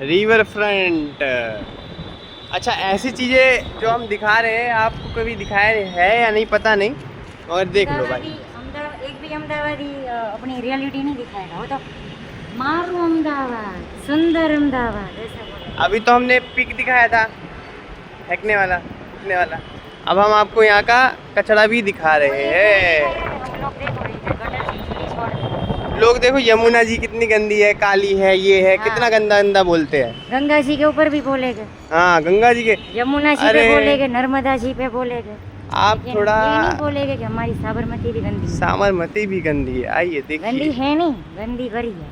River front. अच्छा, ऐसी चीज़ें जो हम दिखा रहे हैं आपको कभी दिखाया है या नहीं पता नहीं, और देख लो भाई। एक भी अहमदाबादी अपनी रियलिटी नहीं दिखाएगा, वो तो मारू अहमदाबाद, सुंदर अहमदाबाद ऐसा बोलेगा। अभी तो हमने पिक दिखाया था, फेंकने वाला, फेंकने वाला। अब हम आपको यहाँ का कचरा भी दिखा रहे हैं। लोग देखो यमुना जी कितनी गंदी है, काली है, ये है, हाँ। कितना गंदा गंदा बोलते हैं। गंगा जी के ऊपर भी बोलेगे, हाँ, गंगा जी के, यमुना जी पे अरे बोलेगे, नर्मदा जी पे बोलेगे। आप लेकिन थोड़ा, ये नहीं बोलेगे कि हमारी साबरमती भी गंदी है। साबरमती भी गंदी है। आइए गंदी देखिए। है नहीं, गंदी करी है।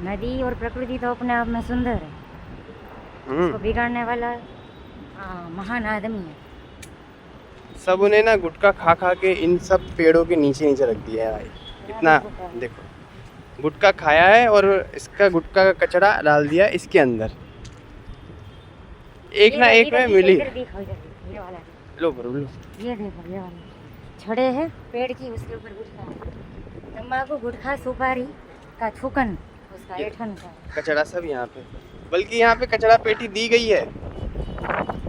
नदी और प्रकृति तो अपने आप में सुंदर है, उसको बिगाड़ने वाला महान आदमी है। सब उन्हें ना गुटखा खा खा के इन सब पेड़ों के नीचे नीचे रख दिया है भाई। इतना देखो, गुटखा खाया है और इसका गुटखा का कचरा डाल दिया इसके अंदर। एक ना एक में मिली। लो ब्रो लो। ये देखो, ये वाला छड़े हैं पेड़ की, उसके ऊपर गुटखा है। तंबाकू, गुटखा, सुपारी का थूकन, उसका ऐठन का कचरा सब यहाँ पे, बल्कि यहाँ पे कचरा पेटी दी गई है।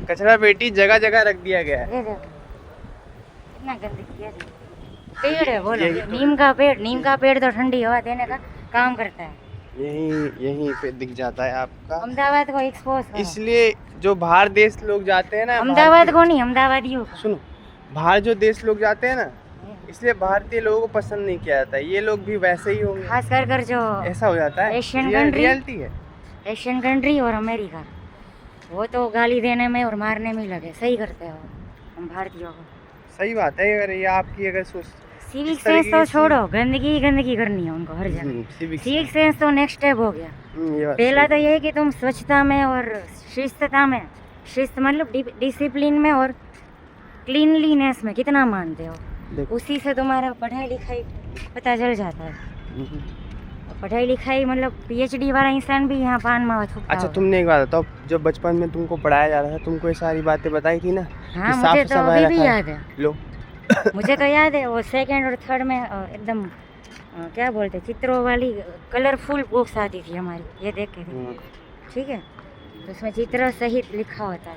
कचरा पेटी जगह जगह रख दिया गया है। ये देखो कितना गंदगी है। पेड़ है, बोलो नीम का पेड़ तो ठंडी हवा देने का काम करता है। यहीं पे दिख जाता है आपका। अहमदाबाद को एक्सपोज करो। इसलिए जो बाहर देश लोग जाते हैं ना, अहमदाबाद को नहीं, अहमदाबादियों को। सुनो, बाहर जो देश लोग जाते हैं ना, इसलिए भारतीय लोगों को पसंद नहीं किया जाता। ये लोग भी वैसे ही होंगे, खास कर जो ऐसा हो जाता है। एशियन कंट्री, रियलिटी है। एशियन कंट्री और अमेरिका, वो तो गाली देने में और मारने में ही लगे। सही करते हो हम भारतीयों को। सही बात है। अगर ये आपकी अगर सोच, सिविक सेंस तो छोड़ो, गंदगी गंदगी करनी है उनको हर जगह। सिविक सिविक सेंस तो नेक्स्ट स्टेप हो गया। पहला तो ये है कि तुम स्वच्छता में और शिस्तता में, शिस्त मतलब डिसिप्लिन में और क्लीनलीनेस में कितना मानते हो, उसी से तुम्हारा पढ़ाई लिखाई पता चल जाता है। पढ़ाई लिखाई मतलब पीएचडी वाला इंसान भी यहाँ पान मावा थूकता। अच्छा, तुमने एक बात बताओ, जब बचपन में तुमको पढ़ाया जा रहा था, तुमको ये सारी बातें बताई थी ना? हाँ, मुझे तो अभी भी याद है। लो मुझे तो याद है, वो सेकंड और थर्ड में एकदम क्या बोलते, चित्रों वाली कलरफुल बुक्स आती थी हमारी, ये देख के ठीक है। तो उसमें चित्र सहित लिखा होता है,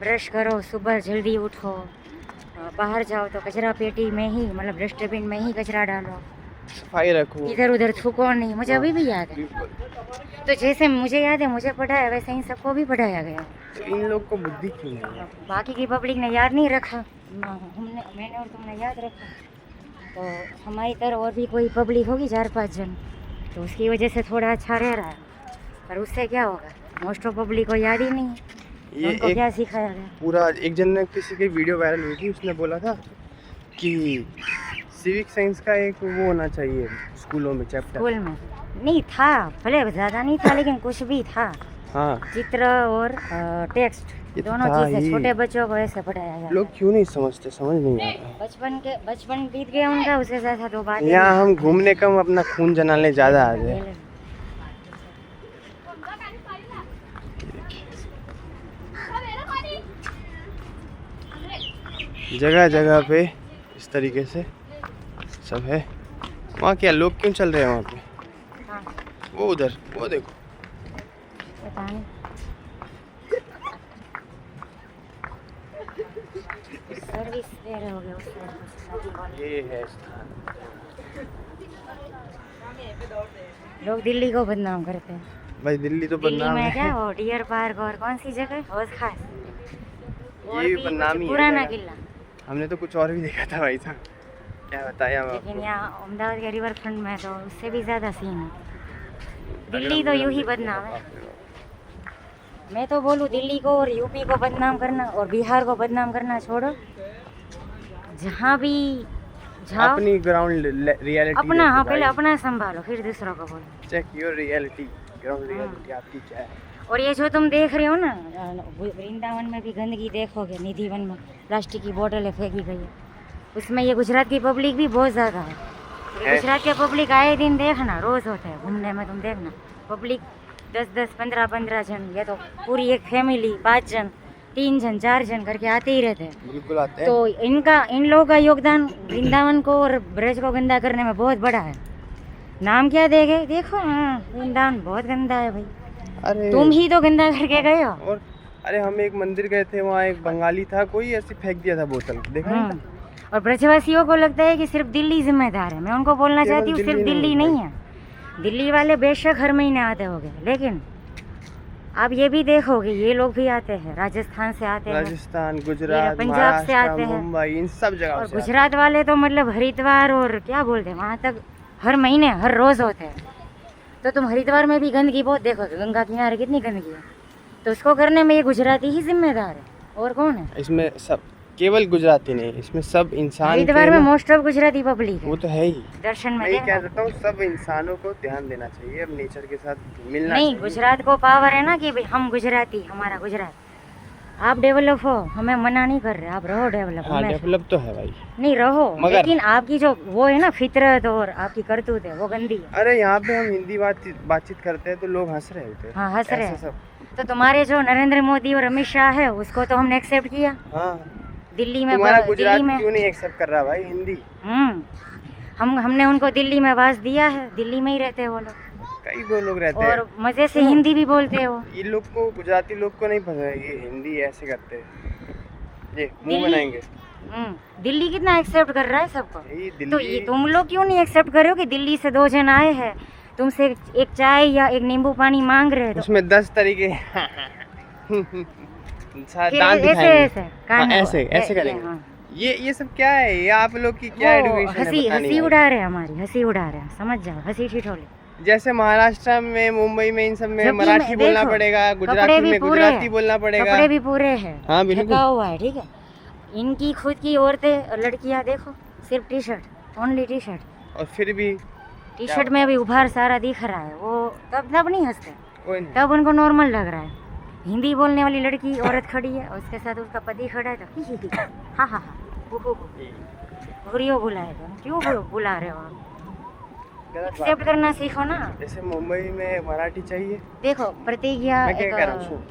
ब्रश करो, सुबह जल्दी उठो, बाहर जाओ तो कचरा पेटी में ही मतलब डस्टबिन में ही कचरा डालो, सफाई रखो, इधर उधर थूको नहीं। मुझे अभी भी याद है। तो जैसे मुझे याद है, मुझे पढ़ाया, वैसे इन सबको भी पढ़ाया गया। तो इन लोग को बुद्धि क्यों नहीं है? बाकी की पब्लिक ने याद नहीं रखा, मैंने और तुमने याद रखा। तो हमारी तरह और भी कोई पब्लिक होगी 4-5 जन, तो उसकी वजह से थोड़ा अच्छा रह रहा है। पर उससे क्या होगा, मोस्ट ऑफ पब्लिक को याद ही नहीं है। ये उनको क्या सिखाया गया? पूरा एक जन ने, किसी की वीडियो वायरल हुई थी, उसने बोला था कि सिविक साइंस का एक वो होना चाहिए स्कूलों में, चैप्टर। स्कूल में नहीं था, भले ज़्यादा नहीं था, लेकिन कुछ भी था। हाँ, चित्र और टेक्स्ट दोनों चीज़ें छोटे बच्चों को ऐसे पढ़ाया जाता है। लोग क्यों नहीं समझते, समझ नहीं आता। बचपन बीत गया उनका, उसके साथ साथ वो बात। यहाँ हम घूमने कम, अपना खून जलाने ज़्यादा आ गए। जगह जगह पे इस तरीके से सब है। वहाँ क्या लोग क्यों चल रहे हैं वहाँ पे? हाँ। वो उधर, वो देखो, पता नहीं। सर्विस दे रहे होगे उस साइड। ये है स्थान। लोग दिल्ली को बदनाम करते हैं। भाई दिल्ली तो दिल्ली बदनाम में है। क्या वो डियर पार्क और कौन सी जगह, हौज खास, ये भी बदनामी है। पुराना किला। हमने तो कुछ और भी देखा था भाई साहब, क्या बताया हम लेकिन आपको। यहाँ अहमदाबाद के रिवर फ्रंट में तो उससे भी ज़्यादा सीन है। दिल्ली तो यूं ही बदनाम है। मैं तो बोलूँ दिल्ली को और यूपी को बदनाम करना और बिहार को बदनाम करना छोड़ो, जहाँ भी जाओ अपनी ग्राउंड रियलिटी अपना, हाँ पहले अपना संभालो फिर दूसरों को बोलो। Check your reality, ground reality आपकी क्या है। और ये जो तुम देख रहे हो ना, वृंदावन में भी गंदगी देखोगे, निधिवन में प्लास्टिक की बोतलें फेंकी गई है, उसमें ये गुजरात की पब्लिक भी बहुत ज़्यादा है। गुजरात के पब्लिक आए दिन देखना, रोज़ होते हैं घूमने में, तुम देखना पब्लिक 10-10, 15-15 जन, या तो पूरी एक फैमिली 5 जन, 3 जन, 4 जन करके आते ही रहते हैं। बिल्कुल आते हैं। तो इन लोगों का योगदान वृंदावन को और ब्रज को गंदा करने में बहुत बड़ा है। नाम क्या देंगे, देखो, हाँ वृंदावन बहुत गंदा है भाई। अरे तुम ही तो गंदा करके गए हो। और अरे हम एक मंदिर गए थे, वहाँ एक बंगाली था, कोई ऐसे फेंक दिया था बोतल, देखा नहीं था? और ब्रजवासियों को लगता है कि सिर्फ दिल्ली जिम्मेदार है। मैं उनको बोलना केवल चाहती हूँ सिर्फ दिल्ली दिल्ली नहीं नहीं है, दिल्ली वाले बेशक हर महीने आते होंगे, लेकिन आप ये भी देखोगे ये लोग भी आते हैं, राजस्थान से आते हैं, राजस्थान, गुजरात, पंजाब से आते महाराष्ट्र, हैं, मुंबई, इन सब जगह और से गुजरात वाले तो मतलब हरिद्वार और क्या बोलते हैं वहाँ तक हर महीने हर रोज़ होते हैं। तो तुम हरिद्वार में भी गंदगी बहुत देखोगे, गंगा किनारे कितनी गंदगी है, तो उसको करने में ये गुजराती ही जिम्मेदार है, और कौन है? इसमें सब केवल गुजराती नहीं, इसमें सब इंसान हरिद्वार के में ना, मोस्ट ऑफ गुजराती पब्लिक है, वो तो है ही। दर्शन में मैं ये कह देखो। देता हूँ सब इंसानों को ध्यान देना चाहिए, अब नेचर के साथ मिलना नहीं, चाहिए। गुजरात को पावर है ना कि भाई हम गुजराती, हमारा गुजरात। आप डेवलप हो, हमें मना नहीं कर रहे, आप रहो डेवलप, हाँ डेवलप तो है भाई, नहीं रहो, मगर- लेकिन आपकी जो वो है ना फितरत और आपकी करतूत है वो गंदी है। अरे यहाँ पे हम हिंदी बातचीत करते हैं तो लोग हंस रहे होते हैं। हाँ हंस रहे ऐसे हैं। सब। तो तुम्हारे जो नरेंद्र मोदी और अमित शाह है उसको तो हमने एक्सेप्ट किया हाँ दिल्ली में, तुम्हारा दिल्ली गुजरात में। क्यों नहीं एक्सेप्ट कर रहा भाई हिंदी? हमने उनको दिल्ली में वास दिया है, दिल्ली में ही रहते हैं वो लोग, कई वो लोग रहते हैं। और मजे से हिंदी भी बोलते हैं वो। ये लोग को, गुजराती लोग को नहीं पता है ये हिंदी ऐसे करते हैं, ये मुंह दिल्ली- बनाएंगे। दिल्ली कितना एक्सेप्ट कर रहा है सबको, यही तो दिल्ली ये तुम लोग क्यों नहीं एक्सेप्ट कर रहे हो कि दिल्ली से 2 जन आए हैं, तुमसे एक चाय या एक नींबू पानी मांग रहे हैं, तो उसमें 10 तरीके फिर दांत ऐसे दिखाएंगे। ऐसे हाँ, ऐसे करेंगे। हाँ। ये सब क्या है? ये आप लोग की क्या वो एडुकेशन है? हंसी पता नहीं हंसी भाई। उड़ा रहे हैं, हमारी हंसी उड़ा रहे हैं, समझ जाओ, हंसी ठिठोली। जैसे महाराष्ट्र में, मुंबई में, इन सब में जबकि मराठी मैं- बोलना देखो, पड़ेगा, कपड़े गुजराती भी में पूरे गुजराती हैं, बोलना पड़ेगा। कपड़े भी पूरे हैं, हाँ, बिल्कुल। ढका हुआ है, ठीक है। इनकी खुद की औरतें लड़कियां देखो सिर्फ T shirt, only T shirt, और फिर भी टी शर्ट में भी उभार सारा दिख रहा है, वो तब नहीं हंसते, कोई नहीं। तब उनको नॉर्मल लग रहा है। हिंदी बोलने वाली लड़की औरत खड़ी है और उसके साथ उसका पति खड़ा है, तो ही हाँ हाँ हाँ घुरियो बुलाएगा, क्यों बुला रहे हो आप? गलत बात एक्सेप्ट करना सीखो ना। जैसे मुंबई में मराठी चाहिए, देखो प्रतिज्ञा मैं क्या एक, कह रहा हूँ सुन,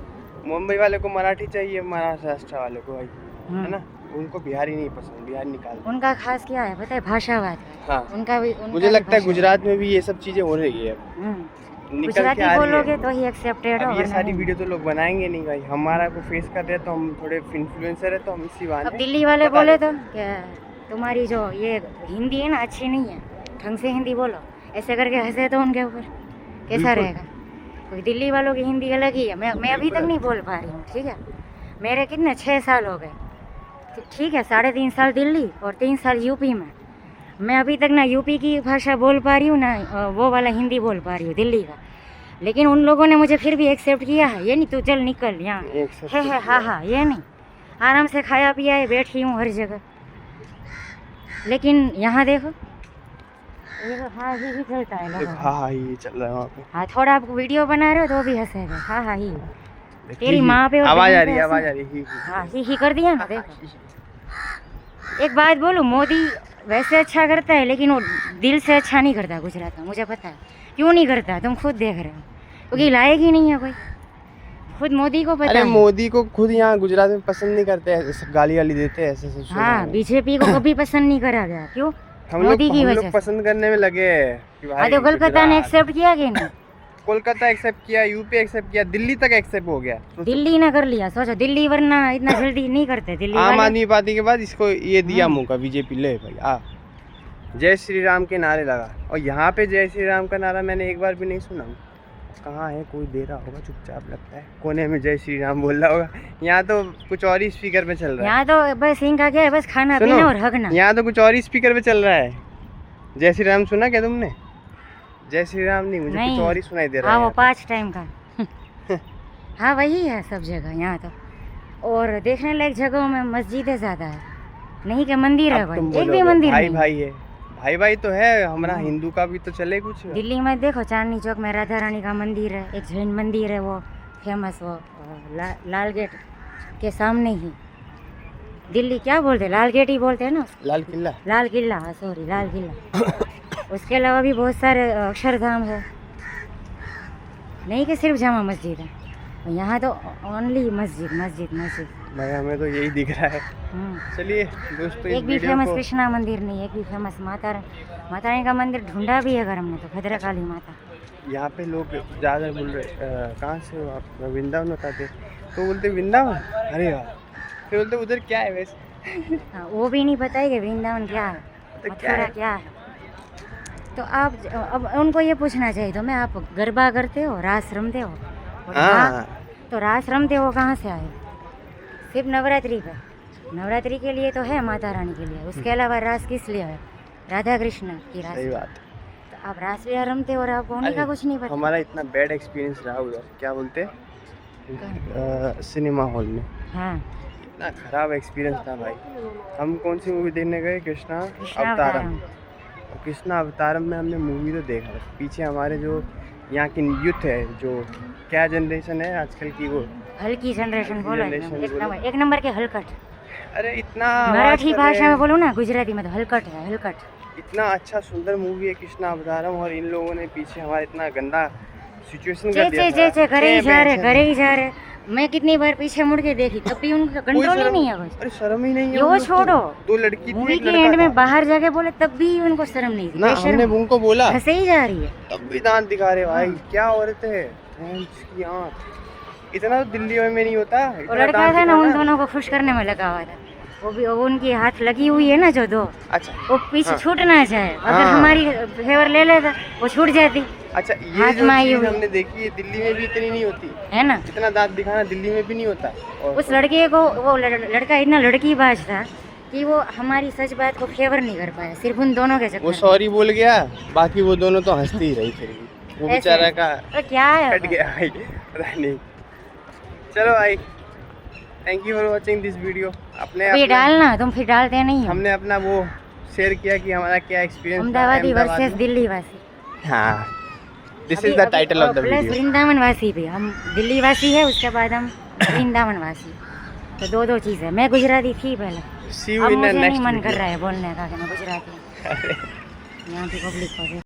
मुंबई वाले को मराठी चाहिए, महाराष्ट्र वाले को भाई, है ना, उनको बिहारी नहीं पसंद, बिहार निकाल दो। उनका खास क्या है पता है? भाषावाद। हाँ उनका मुझे लगता है गुजरात में भी ये सब चीजें हो रही है, निकल के गुजराती आ रही बोलोगे है। तो ही एक्सेप्टेड हो, अब ये वरना सारी नहीं। वीडियो तो लोग बनाएंगे नहीं भाई, हमारा को फेस कर रहे हैं तो हम थोड़े इन्फ्लुएंसर है तो हम इसी अब बहाने दिल्ली वाले बता बोले देते तो क्या तुम्हारी जो ये हिंदी है ना अच्छी नहीं है, ढंग से हिंदी बोलो, ऐसे करके हंसे तो उनके ऊपर कैसा बिल्कुल। रहेगा? क्योंकि दिल्ली वालों की हिंदी अलग ही है, मैं अभी तक नहीं बोल पा रही हूँ, ठीक है। मेरे कितने 6 साल हो गए, ठीक है, 3.5 साल दिल्ली और 3 साल यूपी में, मैं अभी तक ना यूपी की भाषा बोल पा रही हूँ ना वो वाला हिंदी बोल पा रही हूँ दिल्ली का, लेकिन उन लोगों ने मुझे फिर भी एक्सेप्ट किया है। ये नहीं तू चल निकल यहाँ है हाँ हाँ, ये नहीं, आराम से खाया पिया है, बैठी हूँ हर जगह। लेकिन यहाँ देखो, ये तो हाँ ही चलता है लोगों का। हाँ हाँ ये चल रहा है वहाँ पे। हाँ, थोड़ा आप वीडियो बना रहे हो तो भी हंसेगा, हाँ हाँ ही। देख, तेरी ही, माँ पे और आवाज बहन आ पे रही है, हंसी। आवाज आ रही है, ही। हाँ ही कर दिया ना, देखो। एक बात बोलूं, मोदी वैसे अच्छा करता है लेकिन वो दिल से अच्छा नहीं करता गुजरात में, मुझे पता है क्यों नहीं करता, तुम खुद देख रहे हो, क्योंकि लायक ही नहीं है कोई, खुद मोदी को पता अरे है। मोदी को खुद यहाँ गुजरात में पसंद नहीं करते, ऐसे गाली वाली देते हैं, ऐसे ऐसे सुना हाँ, है। बीजेपी को कभी पसंद नहीं करा गया, क्यों? हम मोदी की लोग वजह से। पसंद करने में लगे हैं कि हाँ, भाई तो कोलकाता ने गुजरात। एक्सेप्ट किया कि नहीं? कोलकाता एक्सेप्ट किया, यूपी एक्सेप्ट किया, दिल्ली तक एक्सेप्ट हो गया। दिल्ली ने कर लिया, सोचो दिल्ली, वरना इतना जल्दी नहीं करते दिल्ली आम वाले। आदमी पार्टी के बाद इसको ये दिया मौका, बीजेपी ले भाई आ जय श्री राम के नारे लगा, और यहाँ पे जय श्री राम का नारा मैंने एक बार भी नहीं सुना। कहाँ है, कोई दे रहा होगा चुपचाप, लगता है कोने में जय श्री राम बोल रहा होगा। यहाँ तो कुछ और ही स्पीकर पे चल रहा है। यहाँ तो बस इनका क्या है, बस खाना सुनो, पीना और हगना। यहाँ तो कुछ और ही स्पीकर पे चल रहा है। जय श्री राम सुना क्या तुमने? जय श्री राम नहीं, मुझे नहीं। कुछ और ही सुनाई दे रहा हाँ, है। वो 5 टाइम का हाँ वही है सब जगह यहाँ तो, और देखने लायक जगहों में मस्जिदें ज़्यादा है, नहीं कि मंदिर है अब भाई, तुम एक भी बोलोगे, मंदिर भाई नहीं। भाई है, भाई भाई तो है हमारा, हाँ। हिंदू का भी तो चले कुछ। दिल्ली में देखो चांदनी चौक में राधा रानी का मंदिर है, एक जैन मंदिर है वो फेमस, वो लाल गेट के सामने ही। दिल्ली क्या बोलते हैं, लाल गेट ही बोलते हैं ना उसको। लाल किला। लाल किला, हाँ सॉरी, लाल किला। उसके अलावा भी बहुत सारे अक्षरधाम है, नहीं कि सिर्फ जामा मस्जिद है, यहाँ तो ओनली मस्जिद मस्जिद मस्जिद। भाई हमें तो यही दिख रहा है। चलिए दोस्तों, इस एक भी वीडियो फेमस को कृष्णा मंदिर नहीं, एक भी फेमस माता रानी का मंदिर ढूंढा भी है अगर हमने तो, भद्रकाली माता। यहाँ पे लोग ज़्यादा बोल रहे कहाँ से हो आप, मैं वृंदावन बताते, तो बोलते वृंदावन, अरे यार, फिर बोलते उधर क्या है वैसे। हाँ, वो भी नहीं पता है कि वृंदावन क्या है, तो क्या मथुरा है? क्या है। तो आप अब उनको ये पूछना चाहिए तो मैं, आप गरबा करते हो, रास रमते हो? और हाँ तो रास रमते हो कहाँ से आए? सिर्फ नवरात्रि पे, नवरात्रि के लिए तो है माता रानी के लिए, उसके अलावा रास किस लिए है? राधा कृष्ण की रास। सही बात। तो आप रासलीला रमते हो और आपको उन्हीं का अरे, कुछ नहीं पता। हमारा इतना बैड एक्सपीरियंस रहा उधर, क्या बोलते सिनेमा हॉल में, हाँ, इतना खराब एक्सपीरियंस था भाई। हम कौन सी मूवी देखने गए, कृष्णा कृष्णा अवतारम। अवतारम। कृष्णा अवतारम में हमने मूवी तो देखा, पीछे हमारे जो यहाँ की यूथ है, जो क्या जनरेशन है आजकल की, वो हल्की जनरेशन बोलो, जनरेशन बोलो। एक नंबर के हलकट। अरे इतना मराठी आवाज कर भाषा रहे में हैं, बोलो ना, गुजराती में तो हलकट है, हलकट। इतना अच्छा सुंदर मूवी है कृष्णा अवतारम, और इन लोगों ने पीछे हमारा इतना गंदा सिचुएशन कर दिया था। चे करे ही छह जा रहे, बैठ करे ही जा रहे। मैं कितनी बार पीछे मुड़ के देखी, तब भी उनका कोई कंट्रोल ही शर्म- नहीं है कुछ। अरे शर्म ही नहीं है यो उन लोग को। छोड़ो, दो लड़की थी, मूवी एक के लड़का एंड था। में बाहर जाके बोले तब भी उनको शर्म नहीं थी। ना बेशर्म, हमने उनको बोला, हंसे ही जा रही है। तब भी दांत दिखा रहे भाई, क्या औरत है की आँख। इतना तो दिल्ली में नहीं होता। वो इतना लड़का दांत था ना, उन दिखाना। दोनों को खुश करने में लगा हुआ था। वो उनकी हाथ लगी हुई है ना जो दो, अच्छा वो पीछे हाँ। छूट ना जाए। अगर हाँ। हमारी फेवर ले लेता वो छूट जाती, अच्छा, ये हाथ जो में आई चीज़ हुई। हमने देखी है दिल्ली में भी इतनी नहीं होती, है ना। इतना दांत दिखाना दिल्ली में भी नहीं होता। और उस लड़के को, वो लड़का इतना लड़कीबाज था कि वो हमारी सच बात को फेवर नहीं कर पाया, सिर्फ उन दोनों के चक्कर वो में। सॉरी बोल गया, बाकी वो दोनों तो हंसती ही रही, फिर भी वो ऐसे- बेचारा का अरे क्या है कट गया भाई, पता नहीं। चलो भाई, thank you for watching this video. अभी अपने डालना, तुम फिर डालते नहीं हो। हमने अपना वो शेयर किया कि हमारा क्या एक्सपीरियंस अहमदाबादी वर्सेस दिल्ली वासी। हाँ, this is the title of the plus video. Vrindavan वासी भी, हम दिल्ली वासी है, उसके बाद हम वृंदावन वासी। तो दो चीज़ है। मैं गुजराती थी पहले, सी यू अब इन द मुझे नहीं नेक्स्ट मन कर वीडियो। रहा है बोलने का कि मैं गुजराती हूँ। यहाँ की पब्लिक को